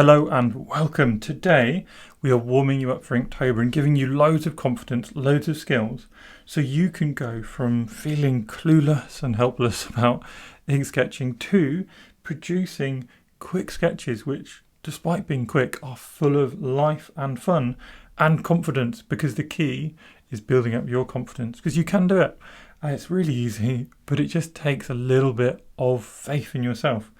Hello and welcome. Today we are warming you up for Inktober and giving you loads of confidence, loads of skills, so you can go from feeling clueless and helpless about ink sketching to producing quick sketches which, despite being quick, are full of life and fun and confidence, because the key is building up your confidence, because you can do it. It's really easy, but it just takes a little bit of faith in yourself.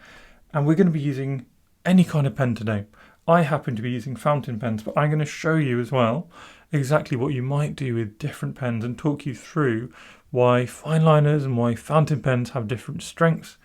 And we're going to be using any kind of pen today. I happen to be using fountain pens, but I'm going to show you as well exactly what you might do with different pens and talk you through why fine liners and why fountain pens have different strengths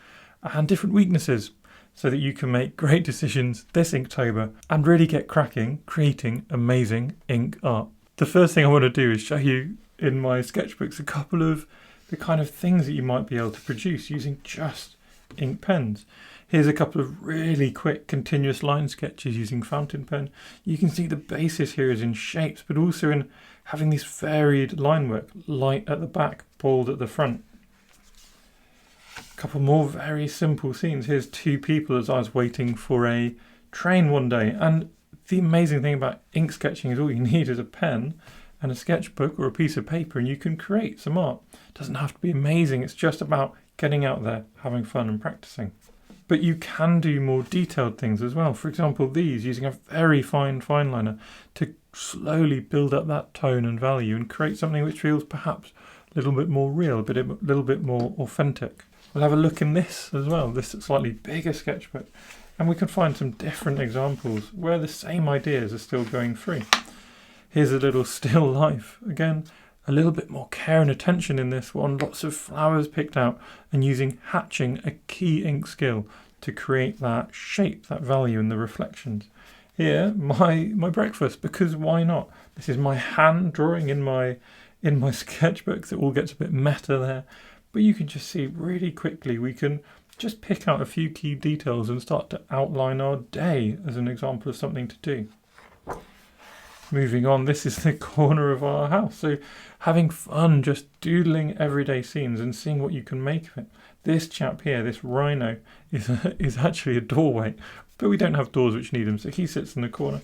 and different weaknesses, so that you can make great decisions this Inktober and really get cracking creating amazing ink art. The first thing I want to do is show you in my sketchbooks a couple of the kind of things that you might be able to produce using just ink pens. Here's a couple of really quick continuous line sketches using fountain pen. You can see the basis here is in shapes, but also in having this varied line work, light at the back, bold at the front. A couple more very simple scenes. Here's two people as I was waiting for a train one day. And the amazing thing about ink sketching is all you need is a pen and a sketchbook or a piece of paper, and you can create some art. It doesn't have to be amazing. It's just about getting out there, having fun and practicing. But you can do more detailed things as well. For example, these, using a very fine liner to slowly build up that tone and value and create something which feels perhaps a little bit more real, but a little bit more authentic. We'll have a look in this as well, this slightly bigger sketchbook, and we can find some different examples where the same ideas are still going through. Here's a little still life. Again, a little bit more care and attention in this one, lots of flowers picked out, and using hatching, a key ink skill to create that shape, that value and the reflections. Here, my breakfast, because why not? This is my hand drawing in my sketchbook, that all gets a bit meta there, but you can just see really quickly we can just pick out a few key details and start to outline our day as an example of something to do. Moving on, this is the corner of our house. So having fun, just doodling everyday scenes and seeing what you can make of it. This chap here, this rhino, is actually a doorway, but we don't have doors which need them, so he sits in the corner.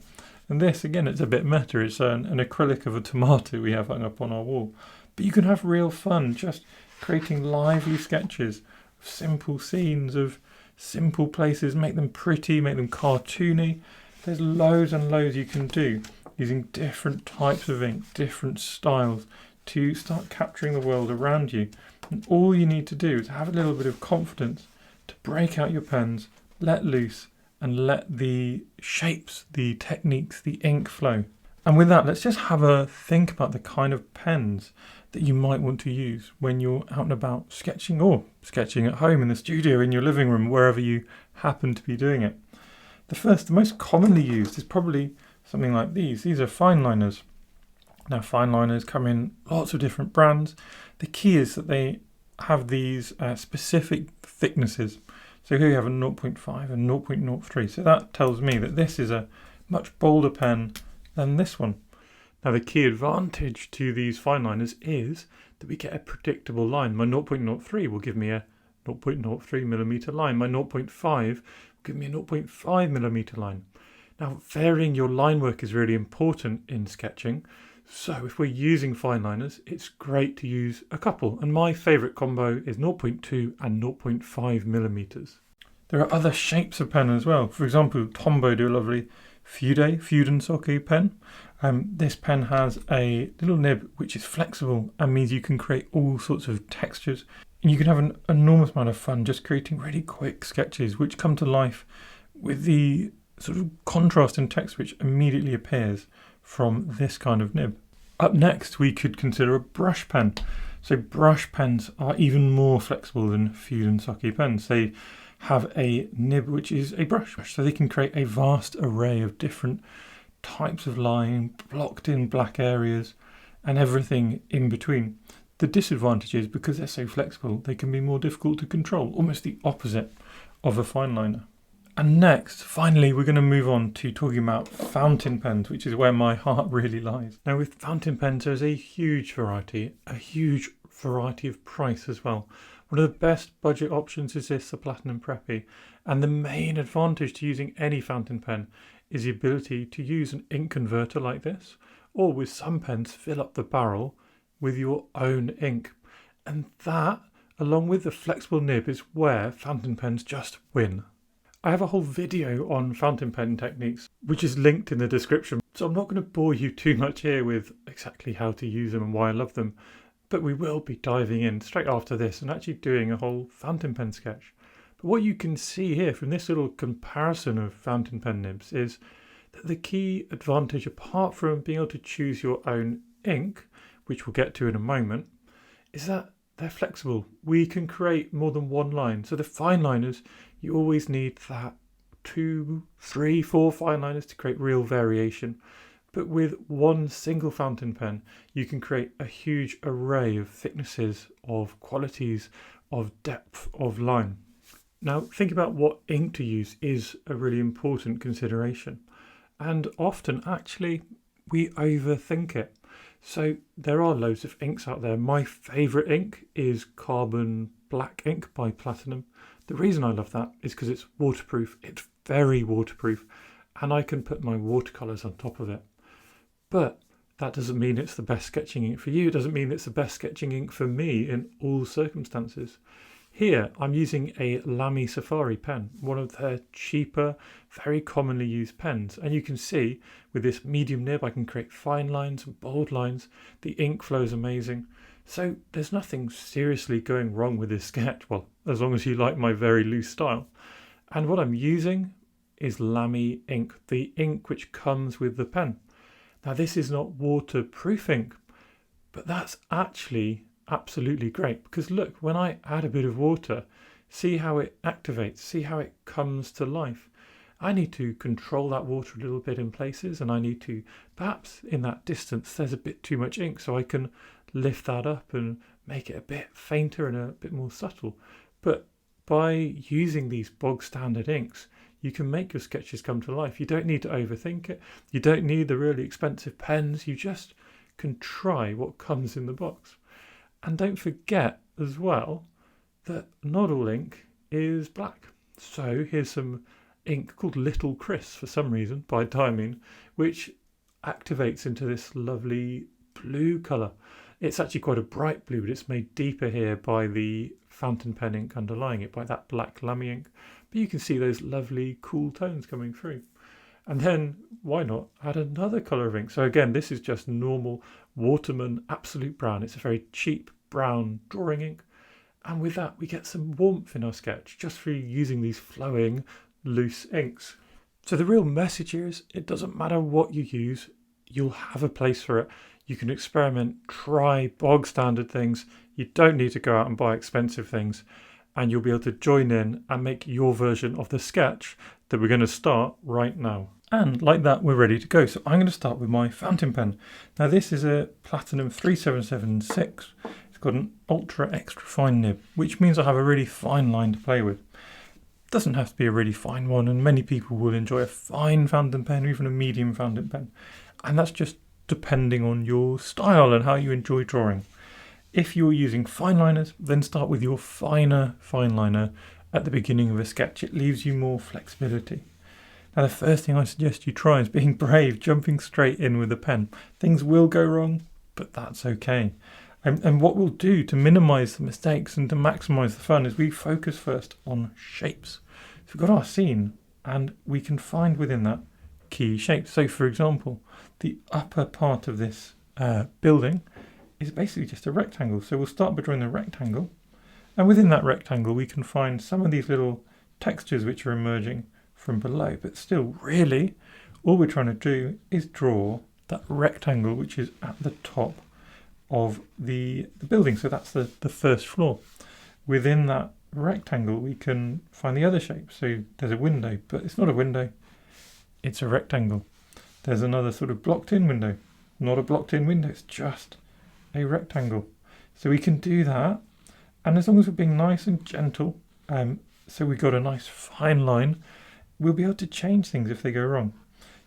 And this, again, it's a bit meta. It's an acrylic of a tomato we have hung up on our wall. But you can have real fun just creating lively sketches of simple scenes, of simple places, make them pretty, make them cartoony. There's loads and loads you can do using different types of ink, different styles, to start capturing the world around you. And all you need to do is have a little bit of confidence to break out your pens, let loose, and let the shapes, the techniques, the ink flow. And with that, let's just have a think about the kind of pens that you might want to use when you're out and about sketching, or sketching at home in the studio, in your living room, wherever you happen to be doing it. The most commonly used is probably something like these. These are fine liners. Now, fine liners come in lots of different brands. The key is that they have these specific thicknesses. So here you have a 0.5 and 0.03. So that tells me that this is a much bolder pen than this one. Now, the key advantage to these fine liners is that we get a predictable line. My 0.03 will give me a 0.03 millimeter line. My 0.5 will give me a 0.5 millimeter line. Now, varying your line work is really important in sketching. So if we're using fine liners, it's great to use a couple. And my favourite combo is 0.2 and 0.5 millimeters. There are other shapes of pen as well. For example, Tombow do a lovely Fudensoku pen. This pen has a little nib which is flexible and means you can create all sorts of textures. And you can have an enormous amount of fun just creating really quick sketches which come to life with the sort of contrast in text which immediately appears from this kind of nib. Up next, we could consider a brush pen. So brush pens are even more flexible than Fudensoku pens. They have a nib which is a brush, so they can create a vast array of different types of line, blocked in black areas, and everything in between. The disadvantage is, because they're so flexible, they can be more difficult to control, almost the opposite of a fine liner. And next, finally, we're going to move on to talking about fountain pens, which is where my heart really lies. Now, with fountain pens, there's a huge variety of price as well. One of the best budget options is this, the Platinum Preppy, and the main advantage to using any fountain pen is the ability to use an ink converter like this, or with some pens fill up the barrel with your own ink. And that, along with the flexible nib, is where fountain pens just win. I have a whole video on fountain pen techniques, which is linked in the description, so I'm not going to bore you too much here with exactly how to use them and why I love them, but we will be diving in straight after this and actually doing a whole fountain pen sketch. But what you can see here from this little comparison of fountain pen nibs is that the key advantage, apart from being able to choose your own ink, which we'll get to in a moment, is that they're flexible. We can create more than one line. So the fine liners, you always need that 2, 3, 4 fine liners to create real variation. But with one single fountain pen, you can create a huge array of thicknesses, of qualities, of depth of line. Now, think about what ink to use is a really important consideration. And often, actually, we overthink it. So there are loads of inks out there. My favourite ink is Carbon Black ink by Platinum. The reason I love that is because it's waterproof. It's very waterproof, and I can put my watercolours on top of it. But that doesn't mean it's the best sketching ink for you. It doesn't mean it's the best sketching ink for me in all circumstances. Here I'm using a Lamy Safari pen, one of their cheaper, very commonly used pens. And you can see with this medium nib I can create fine lines and bold lines. The ink flow is amazing. So there's nothing seriously going wrong with this sketch, well, as long as you like my very loose style. And what I'm using is Lamy ink, the ink which comes with the pen. Now this is not waterproof ink, but that's actually absolutely great, because look, when I add a bit of water, see how it activates, see how it comes to life. I need to control that water a little bit in places, and I need to, perhaps in that distance there's a bit too much ink, so I can lift that up and make it a bit fainter and a bit more subtle. But by using these bog standard inks, you can make your sketches come to life. You don't need to overthink it. You don't need the really expensive pens. You just can try what comes in the box. And don't forget as well that not all ink is black. So here's some ink called Little Chris for some reason by Diamine, which activates into this lovely blue colour. It's actually quite a bright blue, but it's made deeper here by the fountain pen ink underlying it, by that black Lamy ink. But you can see those lovely cool tones coming through. And then why not add another colour of ink? So again, this is just normal Waterman Absolute Brown. It's a very cheap brown drawing ink. And with that, we get some warmth in our sketch just through using these flowing loose inks. So the real message here is it doesn't matter what you use, you'll have a place for it. You can experiment, try bog standard things. You don't need to go out and buy expensive things. And you'll be able to join in and make your version of the sketch that we're going to start right now. And like that, we're ready to go. So I'm going to start with my fountain pen. Now this is a Platinum 3776. It's got an ultra extra fine nib, which means I have a really fine line to play with. It doesn't have to be a really fine one, and many people will enjoy a fine fountain pen or even a medium fountain pen. And that's just depending on your style and how you enjoy drawing. If you're using fine liners, then start with your finer fine liner at the beginning of a sketch. It leaves you more flexibility. Now the first thing I suggest you try is being brave, jumping straight in with a pen. Things will go wrong, but that's okay. And what we'll do to minimise the mistakes and to maximise the fun is we focus first on shapes. So we've got our scene and we can find within that key shapes. So for example, the upper part of this building is basically just a rectangle. So we'll start by drawing the rectangle, and within that rectangle we can find some of these little textures which are emerging from below, but still really all we're trying to do is draw that rectangle which is at the top of the building. So that's the first floor. Within that rectangle we can find the other shapes. So there's a window, but it's not a window, it's a rectangle. There's another sort of blocked in window, not a blocked in window, it's just a rectangle. So we can do that, and as long as we're being nice and gentle, so we've got a nice fine line, we'll be able to change things if they go wrong.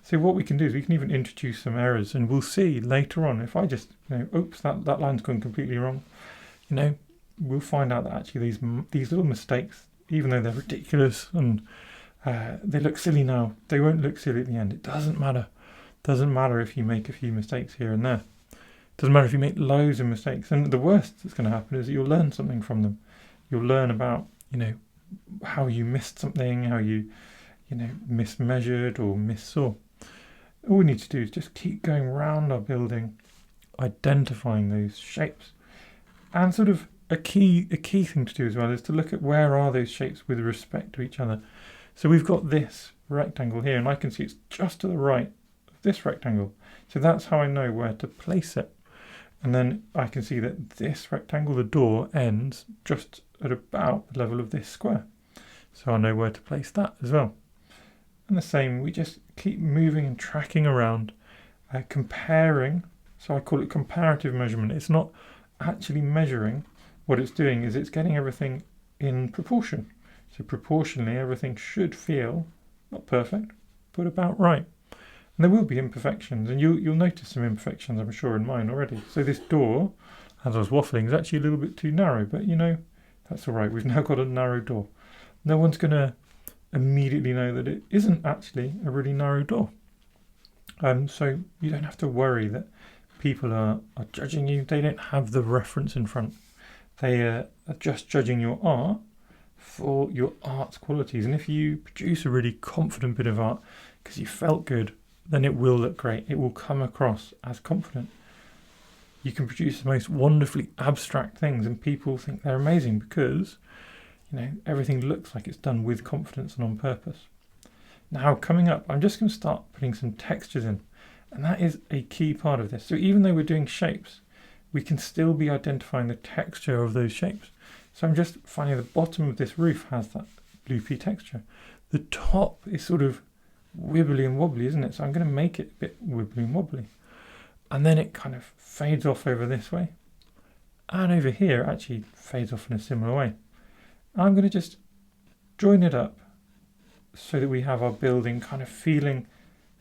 So what we can do is we can even introduce some errors, and we'll see later on if I just, oops, that line's gone completely wrong. we'll find out that actually these little mistakes, even though they're ridiculous and they look silly now, they won't look silly at the end. It doesn't matter. Doesn't matter if you make a few mistakes here and there. Doesn't matter if you make loads of mistakes. And the worst that's going to happen is that you'll learn something from them. You'll learn about, how you missed something, how you mismeasured or missaw. All we need to do is just keep going around our building, identifying those shapes. And sort of a key thing to do as well is to look at where are those shapes with respect to each other. So we've got this rectangle here, and I can see it's just to the right of this rectangle. So that's how I know where to place it. And then I can see that this rectangle, the door, ends just at about the level of this square. So I know where to place that as well. And the same, we just keep moving and tracking around, comparing. So I call it comparative measurement. It's not actually measuring. What it's doing is it's getting everything in proportion. So proportionally, everything should feel not perfect, but about right. And there will be imperfections, and you'll notice some imperfections, I'm sure, in mine already. So this door, as I was waffling, is actually a little bit too narrow, but that's all right. We've now got a narrow door. No one's going to immediately know that it isn't actually a really narrow door. So you don't have to worry that people are judging you. They don't have the reference in front. They are just judging your art for your art's qualities. And if you produce a really confident bit of art because you felt good, then it will look great. It will come across as confident. You can produce the most wonderfully abstract things and people think they're amazing because, everything looks like it's done with confidence and on purpose. Now, coming up, I'm just going to start putting some textures in. And that is a key part of this. So even though we're doing shapes, we can still be identifying the texture of those shapes. So I'm just finding the bottom of this roof has that loopy texture. The top is sort of wibbly and wobbly, isn't it? So I'm going to make it a bit wibbly and wobbly. And then it kind of fades off over this way. And over here it actually fades off in a similar way. I'm going to just join it up so that we have our building kind of feeling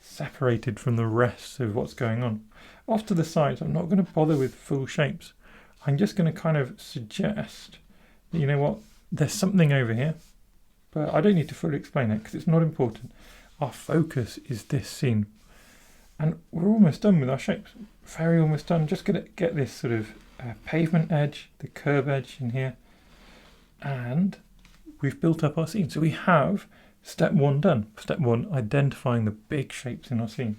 separated from the rest of what's going on. Off to the sides, I'm not going to bother with full shapes. I'm just going to kind of suggest that, there's something over here, but I don't need to fully explain it because it's not important. Our focus is this scene. And we're almost done with our shapes. Very almost done. Just going to get this sort of pavement edge, the curb edge in here. And we've built up our scene. So we have step 1 done. Step 1, identifying the big shapes in our scene.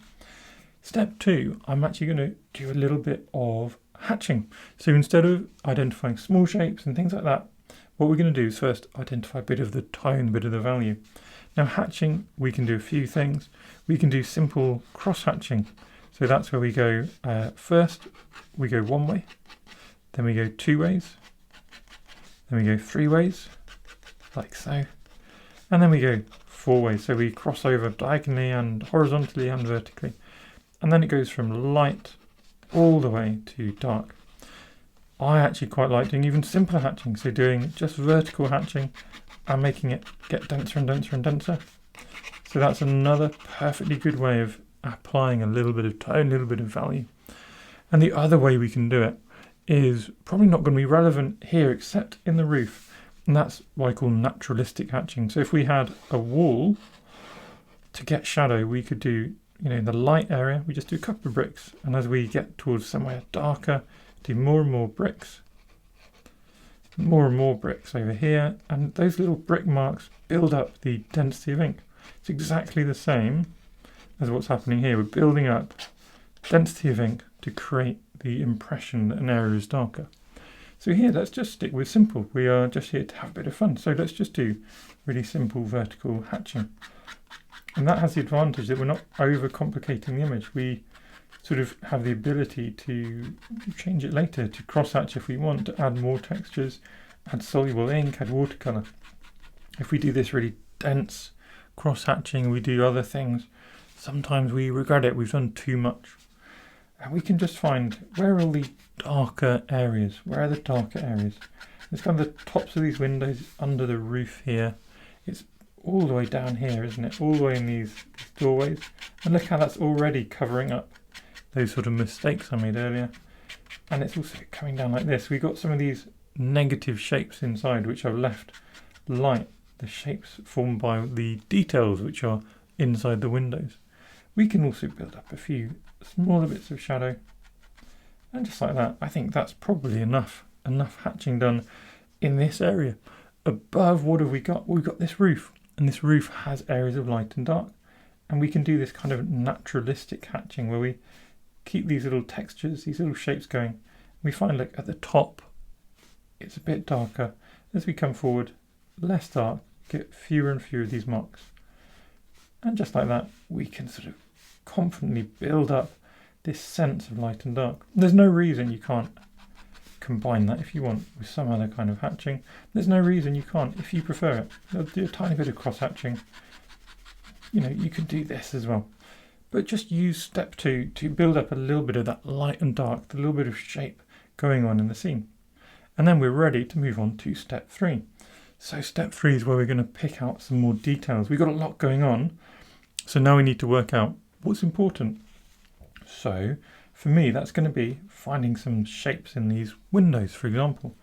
Step 2, I'm actually going to do a little bit of hatching. So instead of identifying small shapes and things like that, what we're going to do is first identify a bit of the tone, a bit of the value. Now hatching, we can do a few things. We can do simple cross hatching. So that's where we go, first we go one way, then we go 2 ways, then we go 3 ways, like so, and then we go 4 ways. So we cross over diagonally and horizontally and vertically. And then it goes from light all the way to dark. I actually quite like doing even simpler hatching, so doing just vertical hatching and making it get denser and denser and denser. So that's another perfectly good way of applying a little bit of tone, a little bit of value. And the other way we can do it is probably not going to be relevant here except in the roof, and that's what I call naturalistic hatching. So if we had a wall to get shadow, we could do, the light area, we just do a couple of bricks, and as we get towards somewhere darker, do more and more bricks over here, and those little brick marks build up the density of ink. It's exactly the same as what's happening here. We're building up density of ink to create the impression that an area is darker. So here, let's just stick with simple. We are just here to have a bit of fun. So let's just do really simple vertical hatching. And that has the advantage that we're not overcomplicating the image. We sort of have the ability to change it later, to cross hatch if we want, to add more textures, add soluble ink, add watercolor. If we do this really dense cross hatching, we do other things, sometimes we regret it, we've done too much. And we can just find where are all the darker areas, where are the darker areas. It's kind of the tops of these windows, under the roof here. It's all the way down here, isn't it? All the way in these doorways. And look how that's already covering up those sort of mistakes I made earlier. And it's also coming down like this. We've got some of these negative shapes inside which I've left light, the shapes formed by the details which are inside the windows. We can also build up a few smaller bits of shadow, and just like that, I think that's probably enough hatching done in this area. Above, what have we got? Well, we've got this roof, and this roof has areas of light and dark, and we can do this kind of naturalistic hatching where we keep these little textures, these little shapes going. We find, like, at the top it's a bit darker. As we come forward, less dark, get fewer and fewer of these marks, and just like that we can sort of confidently build up this sense of light and dark. There's no reason you can't combine that if you want with some other kind of hatching. There's no reason you can't if you prefer it. I'll do a tiny bit of cross hatching. You know, you can do this as well, but just use step 2 to build up a little bit of that light and dark, the little bit of shape going on in the scene, and then we're ready to move on to step 3. So step 3 is where we're going to pick out some more details. We've got a lot going on, so now we need to work out what's important. So for me, that's going to be finding some shapes in these windows, for example.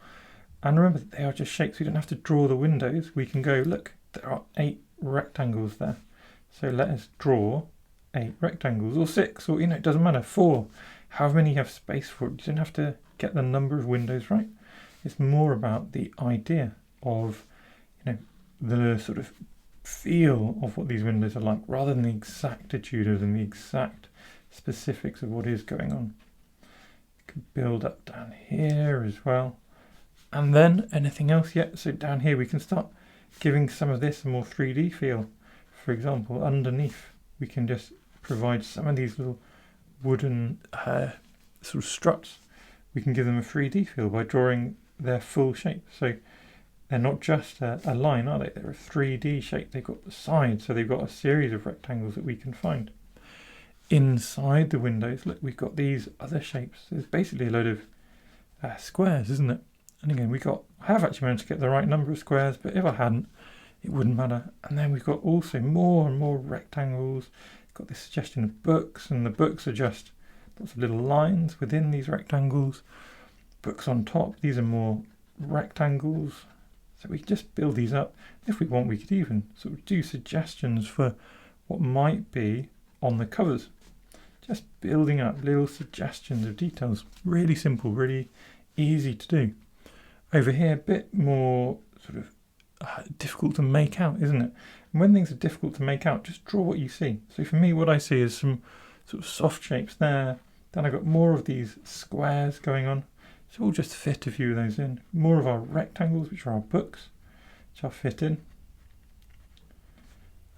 And remember, they are just shapes. We don't have to draw the windows. We can go, look, there are 8 rectangles there. So let us draw 8 rectangles, or 6, or, you know, it doesn't matter, 4. However many you have space for it. You don't have to get the number of windows right. It's more about the idea of, you know, the sort of feel of what these windows are like, rather than the exactitude of them, the exact specifics of what is going on. You can build up down here as well, and then anything else yet. So down here we can start giving some of this a more 3D feel. For example, underneath we can just provide some of these little wooden sort of struts. We can give them a 3D feel by drawing their full shape. So they're not just a line, are they? They're a 3D shape. They've got the sides, so they've got a series of rectangles that we can find. Inside the windows, look, we've got these other shapes. There's basically a load of squares, isn't it? And again, I have actually managed to get the right number of squares, but if I hadn't, it wouldn't matter. And then we've got also more and more rectangles. Got this suggestion of books, and the books are just lots of little lines within these rectangles. Books on top, these are more rectangles. So we can just build these up. If we want, we could even sort of do suggestions for what might be on the covers. Just building up little suggestions of details. Really simple, really easy to do. Over here, a bit more sort of difficult to make out, isn't it? And when things are difficult to make out, just draw what you see. So for me, what I see is some sort of soft shapes there. Then I've got more of these squares going on. So we'll just fit a few of those in. More of our rectangles, which are our books, which I'll fit in.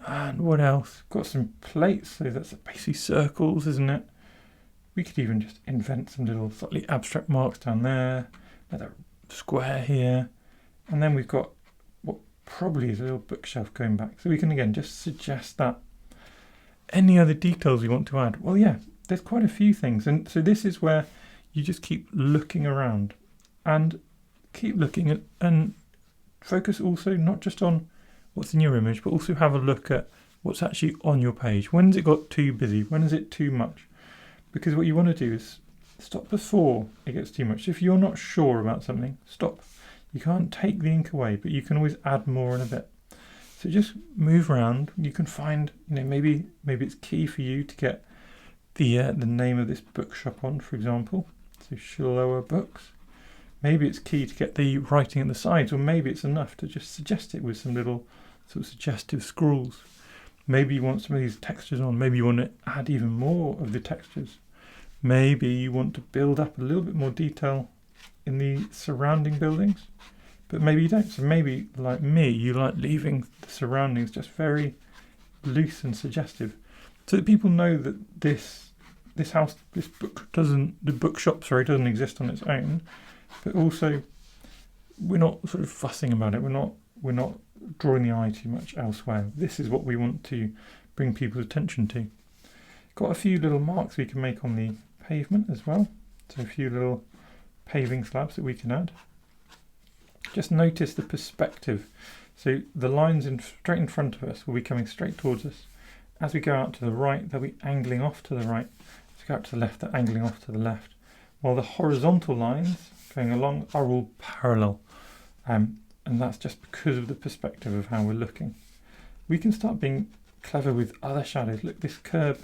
And what else? Got some plates, so that's basically circles, isn't it? We could even just invent some little slightly abstract marks down there. Another square here. And then we've got what probably is a little bookshelf going back. So we can, again, just suggest that. Any other details we want to add? Well, yeah, there's quite a few things. And so this is where you just keep looking around and keep looking at, and focus also not just on what's in your image, but also have a look at what's actually on your page. When's it got too busy? When is it too much? Because what you want to do is stop before it gets too much. If you're not sure about something, stop. You can't take the ink away, but you can always add more in a bit. So just move around. You can find, you know, maybe it's key for you to get the name of this bookshop on, for example. So Skillower Books. Maybe it's key to get the writing at the sides, or maybe it's enough to just suggest it with some little sort of suggestive scrawls. Maybe you want some of these textures on. Maybe you want to add even more of the textures. Maybe you want to build up a little bit more detail in the surrounding buildings, but maybe you don't. So maybe, like me, you like leaving the surroundings just very loose and suggestive, so that people know that the bookshop doesn't exist on its own, but also we're not sort of fussing about it. We're not drawing the eye too much elsewhere. This is what we want to bring people's attention to. Got a few little marks we can make on the pavement as well. So a few little paving slabs that we can add. Just notice the perspective. So the lines straight in front of us will be coming straight towards us. As we go out to the right, they'll be angling off to the right. As we go out to the left, they're angling off to the left. While the horizontal lines going along are all parallel. And that's just because of the perspective of how we're looking. We can start being clever with other shadows. Look, this curb,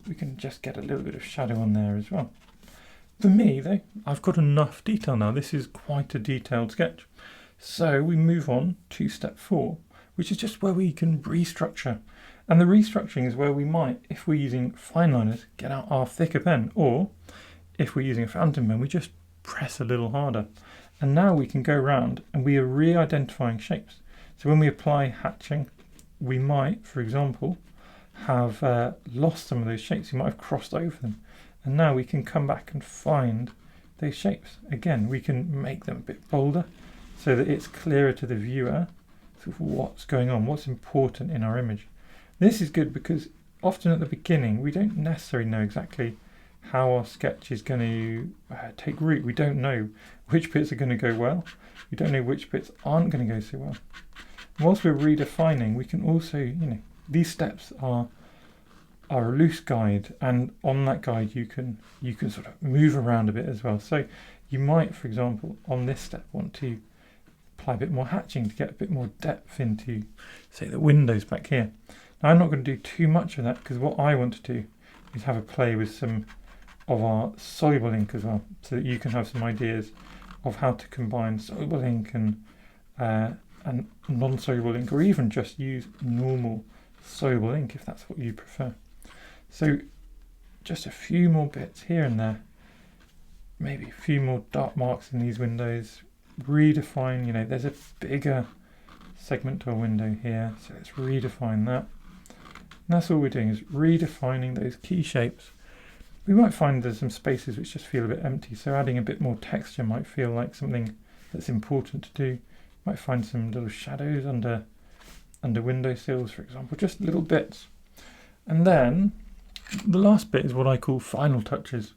we can just get a little bit of shadow on there as well. For me though, I've got enough detail now. This is quite a detailed sketch. So we move on to step 4, which is just where we can restructure. And the restructuring is where we might, if we're using fine liners, get out our thicker pen, or if we're using a fountain pen, we just press a little harder. And now we can go around and we are re-identifying shapes. So when we apply hatching, we might, for example, have lost some of those shapes. We might have crossed over them. And now we can come back and find those shapes. Again, we can make them a bit bolder so that it's clearer to the viewer sort of what's going on, what's important in our image. This is good because often at the beginning we don't necessarily know exactly how our sketch is going to take root. We don't know which bits are going to go well. We don't know which bits aren't going to go so well. Whilst we're redefining, we can also, these steps are a loose guide, and on that guide you can sort of move around a bit as well. So you might, for example, on this step want to apply a bit more hatching to get a bit more depth into, say, the windows back here. Now I'm not going to do too much of that because what I want to do is have a play with some of our soluble ink as well, so that you can have some ideas of how to combine soluble ink and non-soluble ink, or even just use normal soluble ink if that's what you prefer. So just a few more bits here and there, maybe a few more dark marks in these windows, redefine, there's a bigger segment to a window here, so let's redefine that. And that's all we're doing, is redefining those key shapes. We might find there's some spaces which just feel a bit empty, so adding a bit more texture might feel like something that's important to do. Might find some little shadows under windowsills, for example, just little bits. And then the last bit is what I call final touches,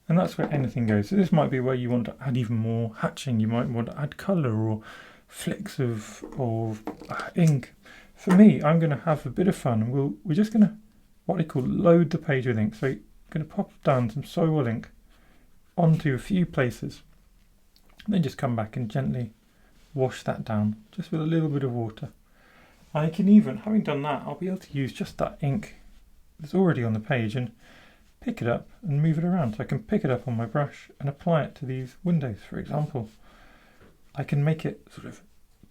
and that's where anything goes. So this might be where you want to add even more hatching, you might want to add colour or flicks of ink. For me, I'm going to have a bit of fun, and we're just going to, what I call, load the page with ink. So I'm going to pop down some soluble ink onto a few places, and then just come back and gently wash that down, just with a little bit of water. I can even, having done that, I'll be able to use just that ink that's already on the page and pick it up and move it around. So I can pick it up on my brush and apply it to these windows, for example. I can make it sort of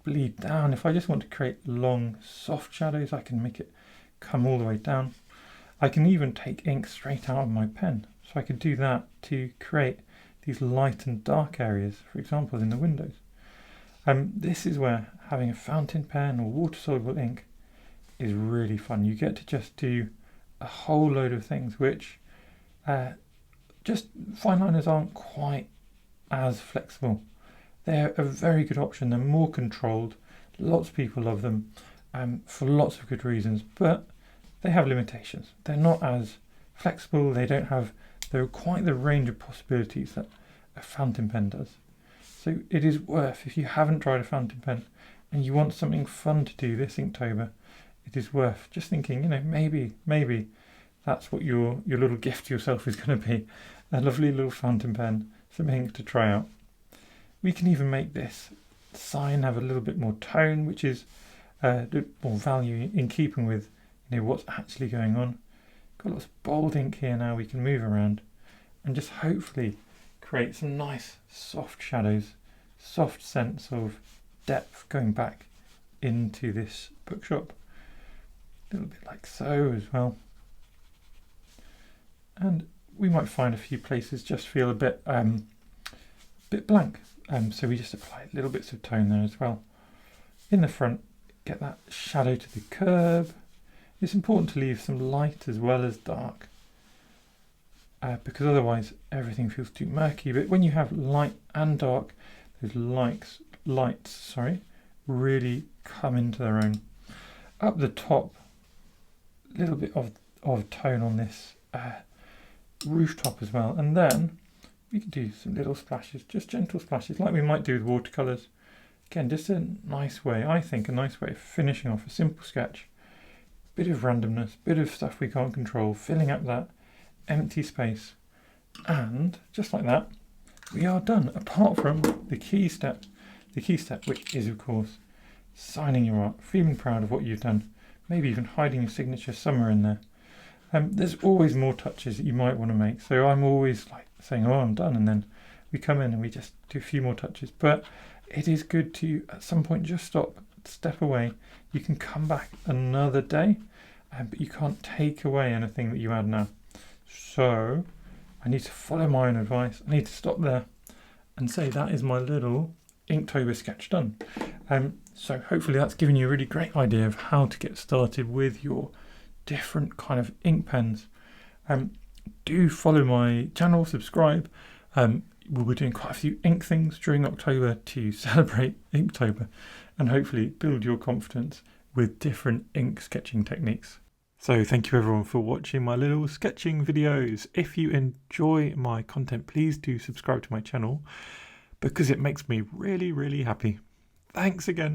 bleed down. If I just want to create long, soft shadows, I can make it come all the way down. I can even take ink straight out of my pen. So I could do that to create these light and dark areas, for example, in the windows. This is where having a fountain pen or water-soluble ink is really fun. You get to just do a whole load of things which just fine liners aren't quite as flexible. They're a very good option. They're more controlled. Lots of people love them for lots of good reasons, but they have limitations. They're not as flexible. They're quite the range of possibilities that a fountain pen does. So it is worth, if you haven't tried a fountain pen and you want something fun to do this Inktober, it is worth just thinking, maybe that's what your little gift to yourself is going to be. A lovely little fountain pen, some ink to try out. We can even make this sign have a little bit more tone, which is more value in keeping with what's actually going on. Got lots of bold ink here now we can move around and just hopefully create some nice soft shadows, soft sense of depth going back into this bookshop. A little bit like so as well. And we might find a few places just feel a bit blank. So we just apply little bits of tone there as well. In the front, get that shadow to the curb. It's important to leave some light as well as dark, because otherwise everything feels too murky. But when you have light and dark, those lights really come into their own. Up the top, a little bit of tone on this rooftop as well, and then we can do some little splashes, just gentle splashes like we might do with watercolours. Again, just a nice way, I think, a nice way of finishing off a simple sketch. Bit of randomness, bit of stuff we can't control, filling up that empty space, and just like that, we are done, apart from the key step which is of course signing your art, feeling proud of what you've done, maybe even hiding your signature somewhere in there. There's always more touches that you might want to make, so I'm always like saying, oh, I'm done, and then we come in and we just do a few more touches. But it is good to at some point just stop, step away. You can come back another day, but you can't take away anything that you add now. So I need to follow my own advice. I need to stop there and say that is my little Inktober sketch done. So hopefully that's given you a really great idea of how to get started with your different kind of ink pens. Do follow my channel, subscribe. We'll be doing quite a few ink things during October to celebrate Inktober and hopefully build your confidence with different ink sketching techniques. So thank you everyone for watching my little sketching videos. If you enjoy my content, please do subscribe to my channel because it makes me really, really happy. Thanks again.